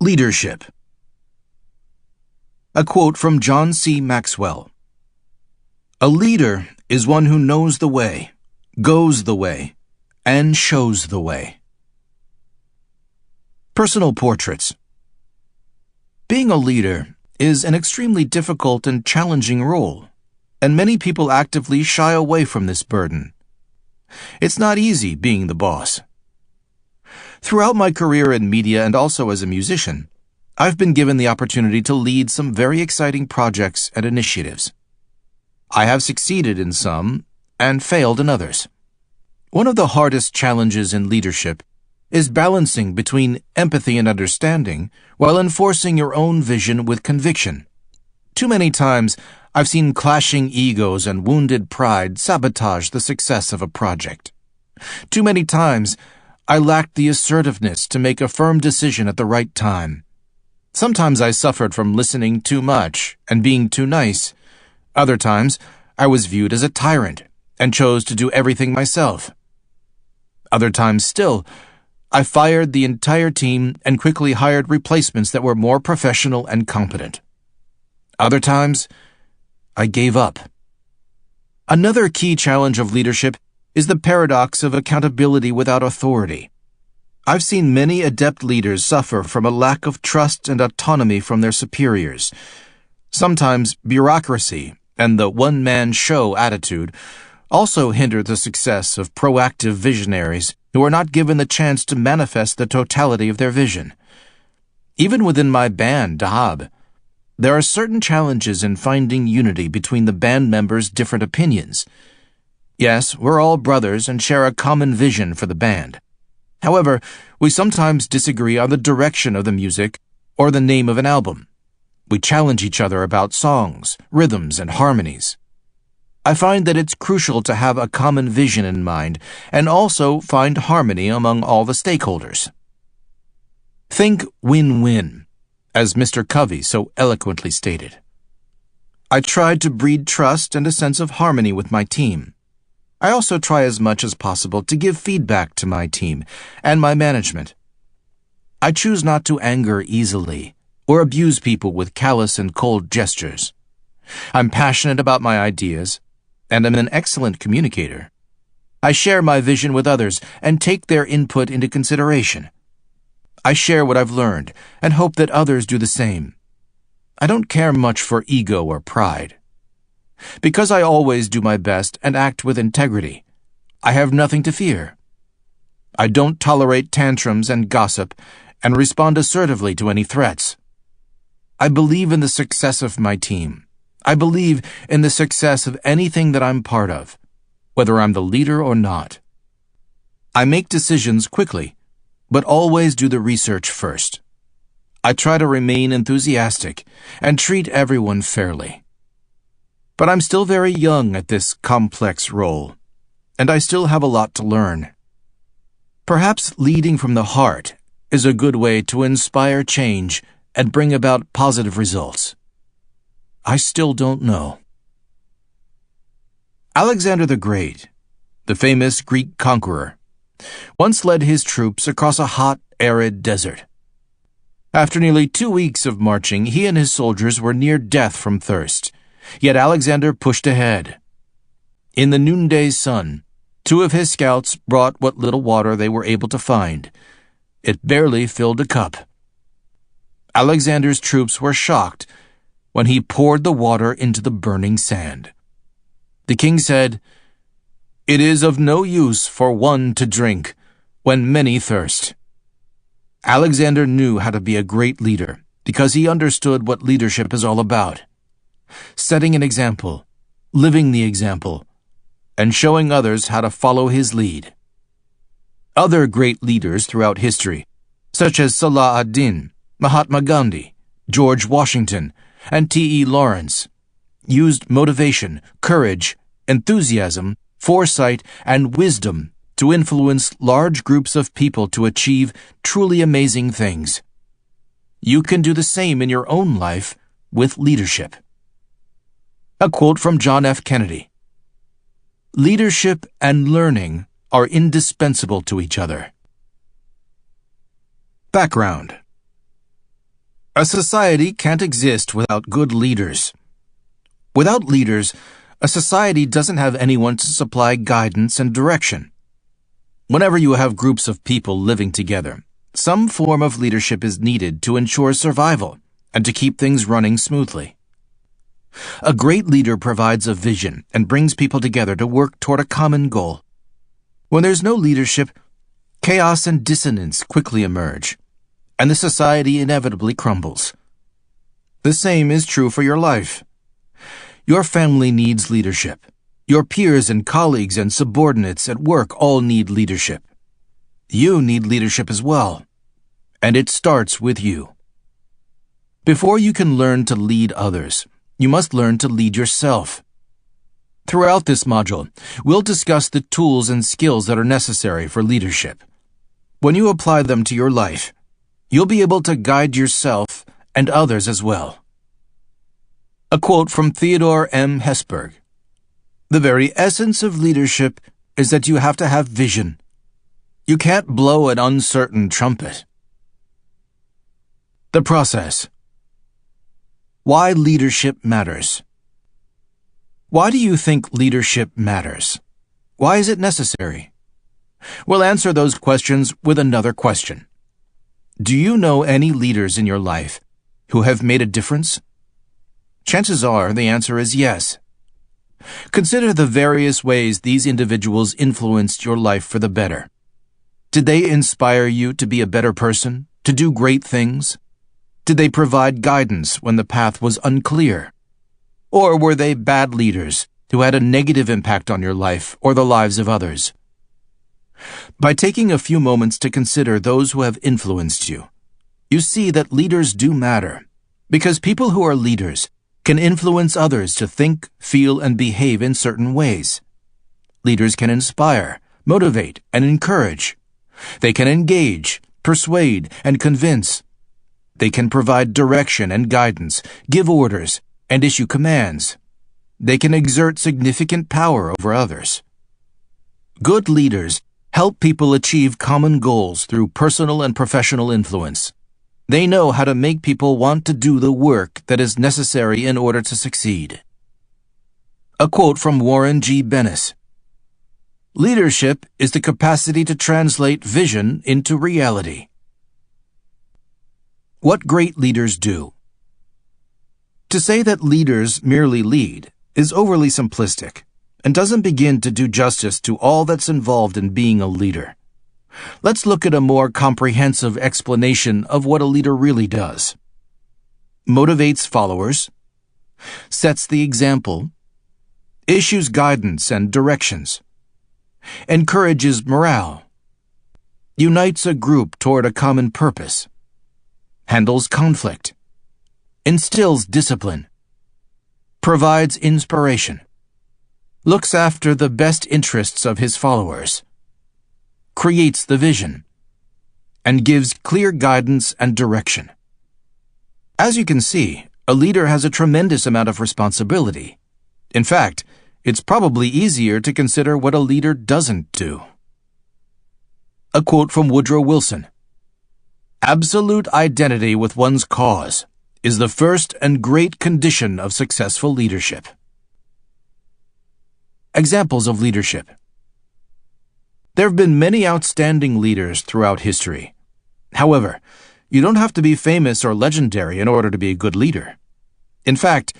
Leadership. A quote from John C. Maxwell. A leader is one who knows the way, goes the way, and shows the way. Personal portraits. Being a leader is an extremely difficult and challenging role, and many people actively shy away from this burden. It's not easy being the boss. Throughout my career in media and also as a musician, I've been given the opportunity to lead some very exciting projects and initiatives. I have succeeded in some and failed in others. One of the hardest challenges in leadership is balancing between empathy and understanding while enforcing your own vision with conviction. Too many times, I've seen clashing egos and wounded pride sabotage the success of a project. Too many times, I lacked the assertiveness to make a firm decision at the right time. Sometimes I suffered from listening too much and being too nice. Other times, I was viewed as a tyrant and chose to do everything myself. Other times still, I fired the entire team and quickly hired replacements that were more professional and competent. Other times, I gave up. Another key challenge of leadership is the paradox of accountability without authority. I've seen many adept leaders suffer from a lack of trust and autonomy from their superiors. Sometimes bureaucracy and the one-man show attitude also hinder the success of proactive visionaries who are not given the chance to manifest the totality of their vision. Even within my band, Dahab, there are certain challenges in finding unity between the band members' different opinions. Yes, we're all brothers and share a common vision for the band. However, we sometimes disagree on the direction of the music or the name of an album. We challenge each other about songs, rhythms, and harmonies. I find that it's crucial to have a common vision in mind and also find harmony among all the stakeholders. Think win-win, as Mr. Covey so eloquently stated. I tried to breed trust and a sense of harmony with my team. I also try as much as possible to give feedback to my team and my management. I choose not to anger easily or abuse people with callous and cold gestures. I'm passionate about my ideas, and I'm an excellent communicator. I share my vision with others and take their input into consideration. I share what I've learned and hope that others do the same. I don't care much for ego or pride. Because I always do my best and act with integrity, I have nothing to fear. I don't tolerate tantrums and gossip and respond assertively to any threats. I believe in the success of my team. I believe in the success of anything that I'm part of, whether I'm the leader or not. I make decisions quickly, but always do the research first. I try to remain enthusiastic and treat everyone fairly. But I'm still very young at this complex role, and I still have a lot to learn. Perhaps leading from the heart is a good way to inspire change and bring about positive results. I still don't know. Alexander the Great, the famous Greek conqueror, once led his troops across a hot, arid desert. After nearly 2 weeks of marching, he and his soldiers were near death from thirst, yet Alexander pushed ahead. In the noonday sun, 2 of his scouts brought what little water they were able to find. It barely filled a cup. Alexander's troops were shocked when he poured the water into the burning sand. The king said, "It is of no use for one to drink when many thirst." Alexander knew how to be a great leader because he understood what leadership is all about. Setting an example, living the example, and showing others how to follow his lead. Other great leaders throughout history, such as Salah ad-Din, Mahatma Gandhi, George Washington, and T.E. Lawrence, used motivation, courage, enthusiasm, foresight, and wisdom to influence large groups of people to achieve truly amazing things. You can do the same in your own life with leadership. A quote from John F. Kennedy. Leadership and learning are indispensable to each other. Background. A society can't exist without good leaders. Without leaders, a society doesn't have anyone to supply guidance and direction. Whenever you have groups of people living together, some form of leadership is needed to ensure survival and to keep things running smoothly. A great leader provides a vision and brings people together to work toward a common goal. When there's no leadership, chaos and dissonance quickly emerge, and the society inevitably crumbles. The same is true for your life. Your family needs leadership. Your peers and colleagues and subordinates at work all need leadership. You need leadership as well, and it starts with you. Before you can learn to lead others, you must learn to lead yourself. Throughout this module, we'll discuss the tools and skills that are necessary for leadership. When you apply them to your life, you'll be able to guide yourself and others as well. A quote from Theodore M. Hesburgh. The very essence of leadership is that you have to have vision. You can't blow an uncertain trumpet. The process. Why leadership matters. Why do you think leadership matters? Why is it necessary? We'll answer those questions with another question. Do you know any leaders in your life who have made a difference? Chances are the answer is yes. Consider the various ways these individuals influenced your life for the better. Did they inspire you to be a better person, to do great things? Did they provide guidance when the path was unclear? Or were they bad leaders who had a negative impact on your life or the lives of others? By taking a few moments to consider those who have influenced you, you see that leaders do matter, because people who are leaders can influence others to think, feel, and behave in certain ways. Leaders can inspire, motivate, and encourage. They can engage, persuade, and convince. They can provide direction and guidance, give orders, and issue commands. They can exert significant power over others. Good leaders help people achieve common goals through personal and professional influence. They know how to make people want to do the work that is necessary in order to succeed. A quote from Warren G. Bennis. Leadership is the capacity to translate vision into reality. What great leaders do. To say that leaders merely lead is overly simplistic and doesn't begin to do justice to all that's involved in being a leader. Let's look at a more comprehensive explanation of what a leader really does. Motivates followers, sets the example, issues guidance and directions, encourages morale, unites a group toward a common purpose, handles conflict, instills discipline, provides inspiration, looks after the best interests of his followers, creates the vision, and gives clear guidance and direction. As you can see, a leader has a tremendous amount of responsibility. In fact, it's probably easier to consider what a leader doesn't do. A quote from Woodrow Wilson. Absolute identity with one's cause is the first and great condition of successful leadership. Examples of leadership. There have been many outstanding leaders throughout history. However, you don't have to be famous or legendary in order to be a good leader. In fact,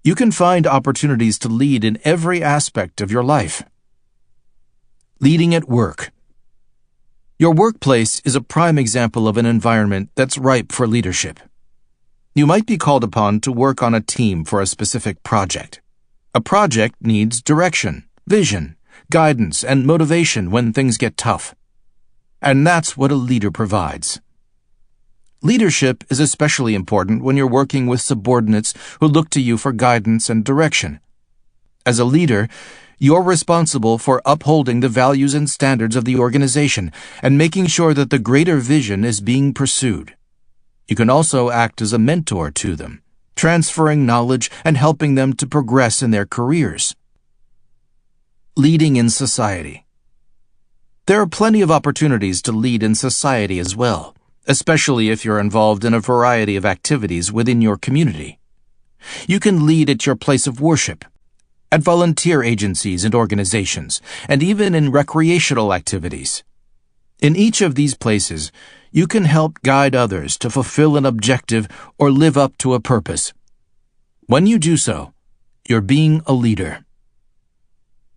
you can find opportunities to lead in every aspect of your life. Leading at work. Your workplace is a prime example of an environment that's ripe for leadership. You might be called upon to work on a team for a specific project. A project needs direction, vision, guidance, and motivation when things get tough. And that's what a leader provides. Leadership is especially important when you're working with subordinates who look to you for guidance and direction. As a leader, you're responsible for upholding the values and standards of the organization and making sure that the greater vision is being pursued. You can also act as a mentor to them, transferring knowledge and helping them to progress in their careers. Leading in society. There are plenty of opportunities to lead in society as well, especially if you're involved in a variety of activities within your community. You can lead at your place of worship, at volunteer agencies and organizations, and even in recreational activities. In each of these places, you can help guide others to fulfill an objective or live up to a purpose. When you do so, you're being a leader.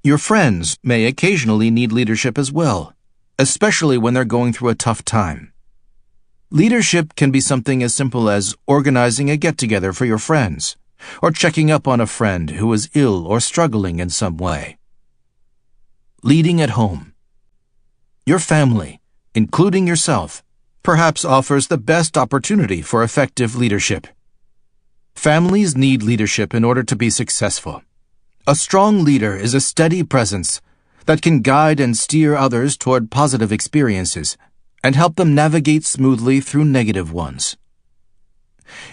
Your friends may occasionally need leadership as well, especially when they're going through a tough time. Leadership can be something as simple as organizing a get-together for your friends, or checking up on a friend who is ill or struggling in some way. Leading at home. Your family, including yourself, perhaps offers the best opportunity for effective leadership. Families need leadership in order to be successful. A strong leader is a steady presence that can guide and steer others toward positive experiences and help them navigate smoothly through negative ones.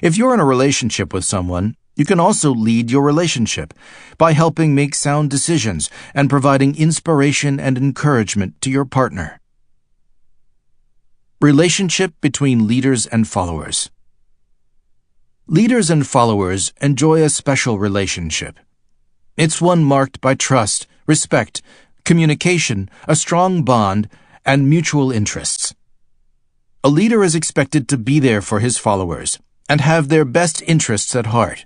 If you're in a relationship with someone, you can also lead your relationship by helping make sound decisions and providing inspiration and encouragement to your partner. Relationship between leaders and followers. Leaders and followers enjoy a special relationship. It's one marked by trust, respect, communication, a strong bond, and mutual interests. A leader is expected to be there for his followers and have their best interests at heart.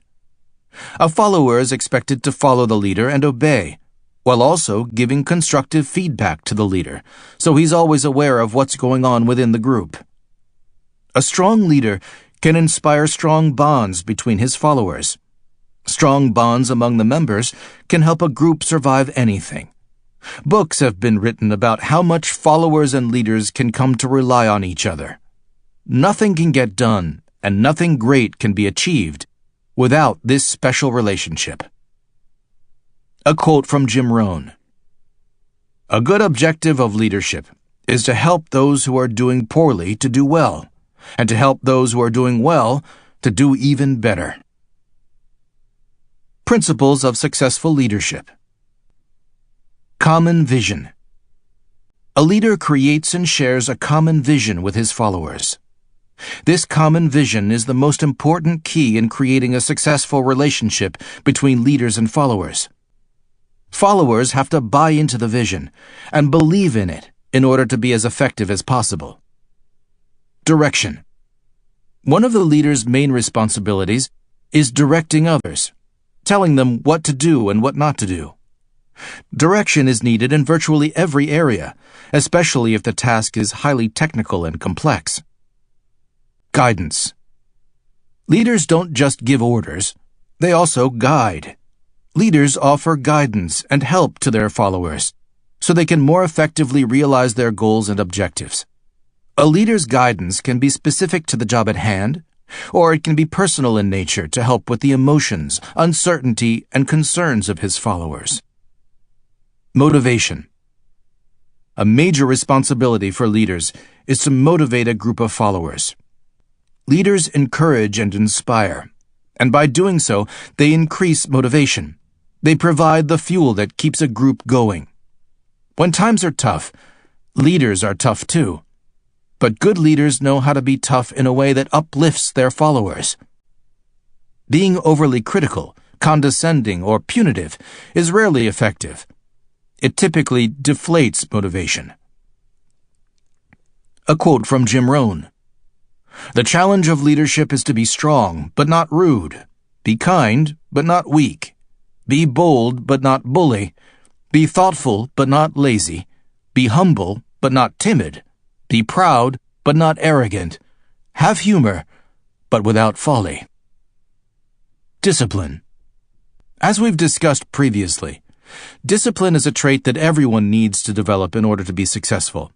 A follower is expected to follow the leader and obey, while also giving constructive feedback to the leader, so he's always aware of what's going on within the group. A strong leader can inspire strong bonds between his followers. Strong bonds among the members can help a group survive anything. Books have been written about how much followers and leaders can come to rely on each other. Nothing can get done, and nothing great can be achieved without this special relationship. A quote from Jim Rohn. A good objective of leadership is to help those who are doing poorly to do well, and to help those who are doing well to do even better. Principles of successful leadership. Common vision. A leader creates and shares a common vision with his followers. This common vision is the most important key in creating a successful relationship between leaders and followers. Followers have to buy into the vision and believe in it in order to be as effective as possible. Direction. One of the leader's main responsibilities is directing others, telling them what to do and what not to do. Direction is needed in virtually every area, especially if the task is highly technical and complex. Guidance. Leaders don't just give orders, they also guide. Leaders offer guidance and help to their followers, so they can more effectively realize their goals and objectives. A leader's guidance can be specific to the job at hand, or it can be personal in nature to help with the emotions, uncertainty, and concerns of his followers. Motivation. A major responsibility for leaders is to motivate a group of followers. Leaders encourage and inspire, and by doing so, they increase motivation. They provide the fuel that keeps a group going. When times are tough, leaders are tough too. But good leaders know how to be tough in a way that uplifts their followers. Being overly critical, condescending, or punitive is rarely effective. It typically deflates motivation. A quote from Jim Rohn. The challenge of leadership is to be strong, but not rude. Be kind, but not weak. Be bold, but not bully. Be thoughtful, but not lazy. Be humble, but not timid. Be proud, but not arrogant. Have humor, but without folly. Discipline. As we've discussed previously, discipline is a trait that everyone needs to develop in order to be successful.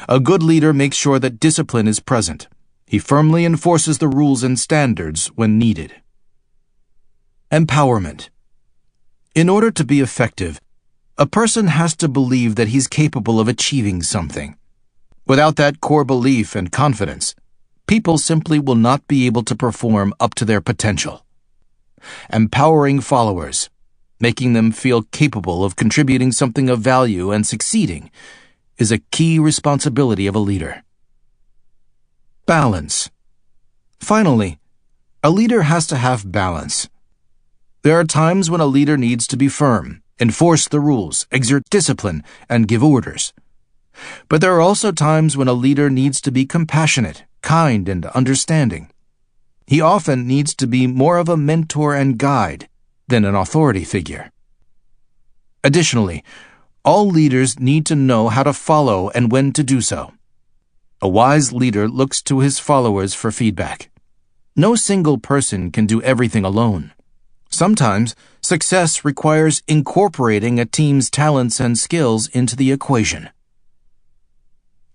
A good leader makes sure that discipline is present. He firmly enforces the rules and standards when needed. Empowerment. In order to be effective, a person has to believe that he's capable of achieving something. Without that core belief and confidence, people simply will not be able to perform up to their potential. Empowering followers, making them feel capable of contributing something of value and succeeding, is a key responsibility of a leader. Balance. Finally, a leader has to have balance. There are times when a leader needs to be firm, enforce the rules, exert discipline, and give orders. But there are also times when a leader needs to be compassionate, kind, and understanding. He often needs to be more of a mentor and guide than an authority figure. Additionally, all leaders need to know how to follow and when to do so. A wise leader looks to his followers for feedback. No single person can do everything alone. Sometimes, success requires incorporating a team's talents and skills into the equation.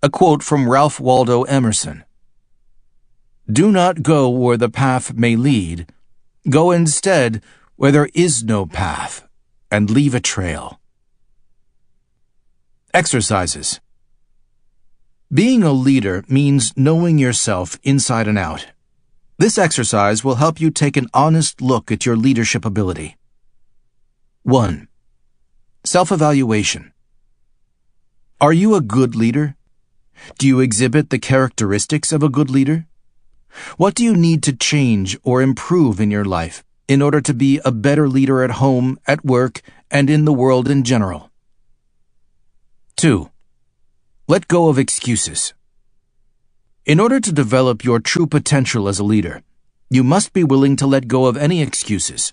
A quote from Ralph Waldo Emerson. "Do not go where the path may lead. Go instead where there is no path, and leave a trail." Exercises. Being a leader means knowing yourself inside and out. This exercise will help you take an honest look at your leadership ability. 1. Self-evaluation. Are you a good leader? Do you exhibit the characteristics of a good leader? What do you need to change or improve in your life in order to be a better leader at home, at work, and in the world in general? 2. Let go of excuses. In order to develop your true potential as a leader, you must be willing to let go of any excuses.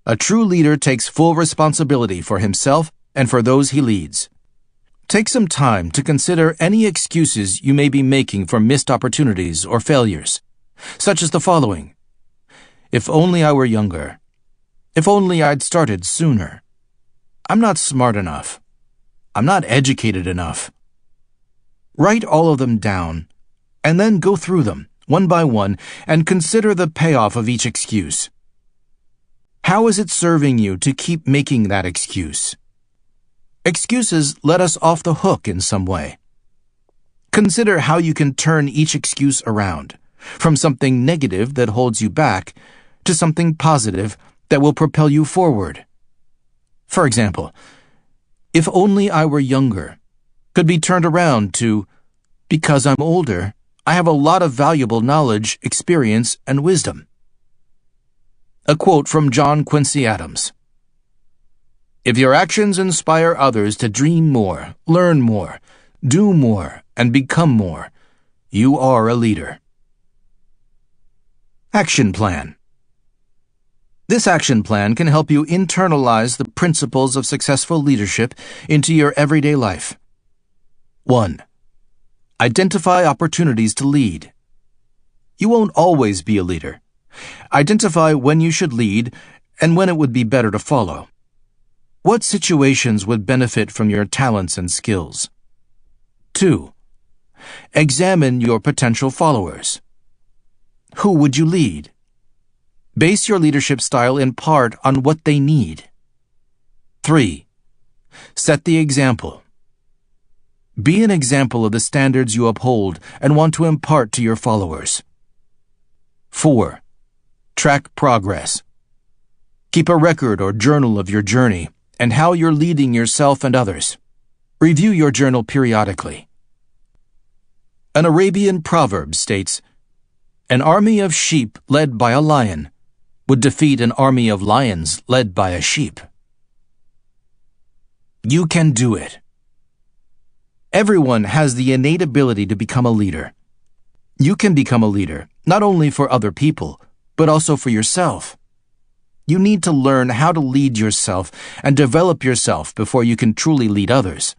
A true leader takes full responsibility for himself and for those he leads. Take some time to consider any excuses you may be making for missed opportunities or failures, such as the following: "If only I were younger. If only I'd started sooner. I'm not smart enough. I'm not educated enough." Write all of them down, and then go through them, one by one, and consider the payoff of each excuse. How is it serving you to keep making that excuse? Excuses let us off the hook in some way. Consider how you can turn each excuse around, from something negative that holds you back to something positive that will propel you forward. For example, "If only I were younger," could be turned around to, "Because I'm older, I have a lot of valuable knowledge, experience, and wisdom." A quote from John Quincy Adams. "If your actions inspire others to dream more, learn more, do more, and become more, you are a leader." Action Plan. This action plan can help you internalize the principles of successful leadership into your everyday life. 1. Identify opportunities to lead. You won't always be a leader. Identify when you should lead and when it would be better to follow. What situations would benefit from your talents and skills? 2. Examine your potential followers. Who would you lead? Base your leadership style in part on what they need. 3. Set the example. Be an example of the standards you uphold and want to impart to your followers. 4. Track progress. Keep a record or journal of your journey and how you're leading yourself and others. Review your journal periodically. An Arabian proverb states, "An army of sheep led by a lion would defeat an army of lions led by a sheep." You can do it. Everyone has the innate ability to become a leader. You can become a leader, not only for other people, but also for yourself. You need to learn how to lead yourself and develop yourself before you can truly lead others.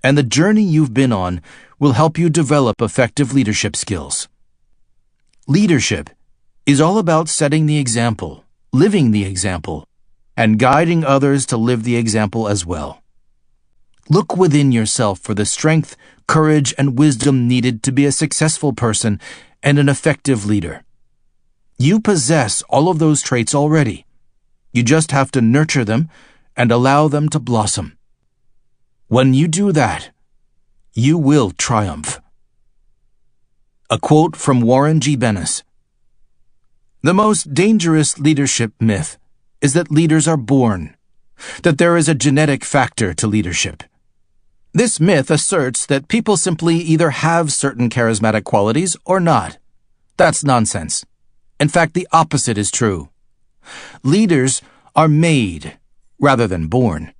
And the journey you've been on will help you develop effective leadership skills. Leadership is all about setting the example, living the example, and guiding others to live the example as well. Look within yourself for the strength, courage, and wisdom needed to be a successful person and an effective leader. You possess all of those traits already. You just have to nurture them and allow them to blossom. When you do that, you will triumph. A quote from Warren G. Bennis. "The most dangerous leadership myth is that leaders are born, that there is a genetic factor to leadership. This myth asserts that people simply either have certain charismatic qualities or not. That's nonsense. In fact, the opposite is true. Leaders are made rather than born.